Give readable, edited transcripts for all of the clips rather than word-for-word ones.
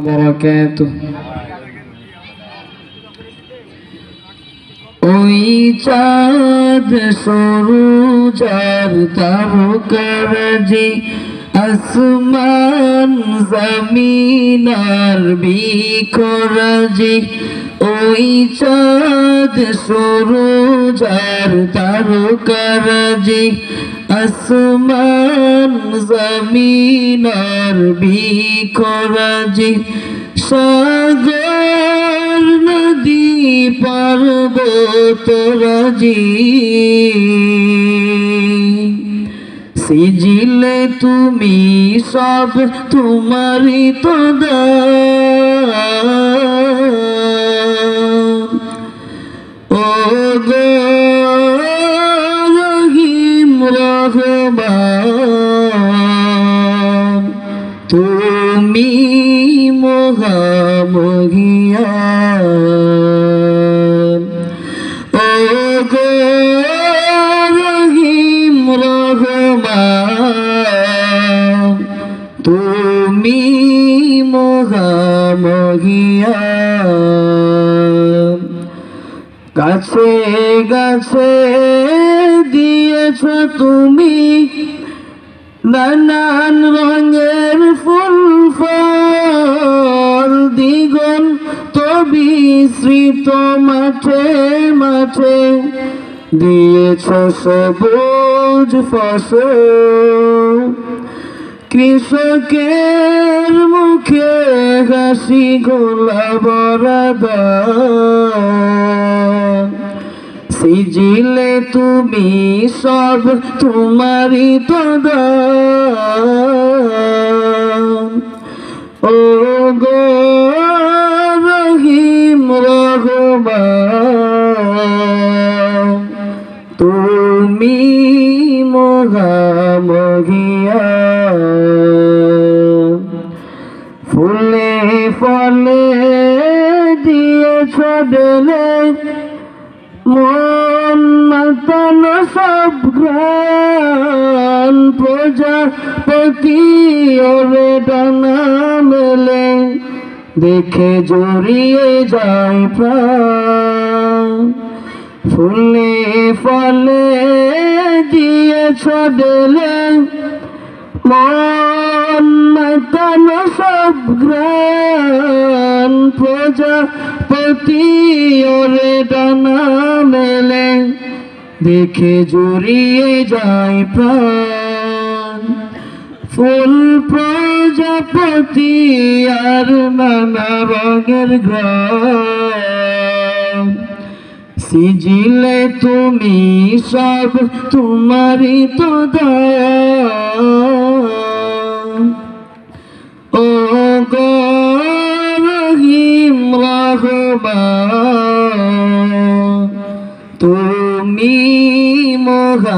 বারাকাতুহু। ওই চাঁদ সূরজ আর তারকারাজি, আসমান জমিন আর বৃক্ষরাজি। ওই চাঁদ সূরজ আর তারকারাজি, আসমান জমিন আর বৃক্ষরাজি। সাগর নদী পর্বতরাজি, সিজিলে তুমি সব তোমারই তো দান। ও গো রহিম রহমান, তুমি মহামহিয়ান। ও গো রহিম রহমান, তুমি মহামহিয়ান। গাছে গাছে দিয়েছ তুমি নানান রঙের ফুল ফল, দিগন্ত বিস্তৃত মাঠে মাঠে দিয়েছ সবুজ ফসল। কৃষকের মুখে হাসি গোলা বরাদান। সিজিলে তুমি সব তোমারই তো দান। ও গো রহিম রহমান, তুমি মহামহিয়ান। ফুলে ফলে দিয়েছ ডেলে মন মাতানো সব ঘ্রাণ। প্রজাপতি ওরে ডানা মেলে দেখে জড়িয়ে যায় প্রাণ। ফুলে ফলে দিয়েছ ডেলে মন মাতানো সব ঘ্রাণ। প্রজাপতি ওরে ডানা মেলে দেখে জড়িয়ে যায় প্রাণ। ফুল প্রজাপতি আর নানা রঙের ঘ্রাণ, সিজিলে তুমি সব তোমারই তো দান। ও গো রহিম রহমান, তুমি মহামহিয়ান।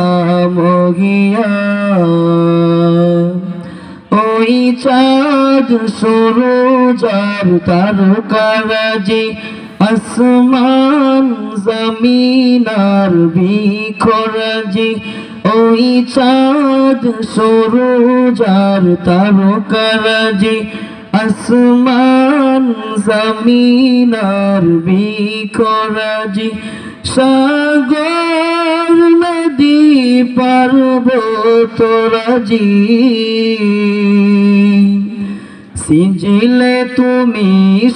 ওই চাঁদ সূরজ আর তারকারাজি, আসমান জমিন আর বৃক্ষরাজি। ওই চাঁদ সূরজ আর তারকারাজি, আসমান জমিন আর বৃক্ষরাজি। সাগর নদী পর্বতরাজি, সিজিলে তুমি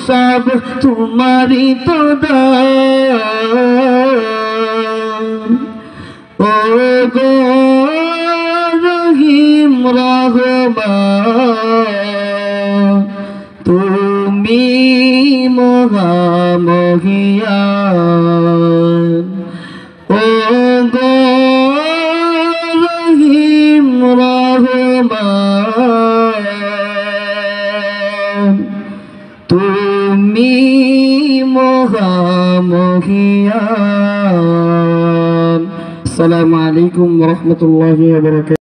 সব তোমারই তো দান। ও গো রহিম রহমান, তুমি মহামহিয়ান। ও গো রহিম রহমান, তুমি মহামহিয়ান। আসসালামু আলাইকুম ওয়া রাহমাতুল্লাহি ওয়া বারাকাতুহু।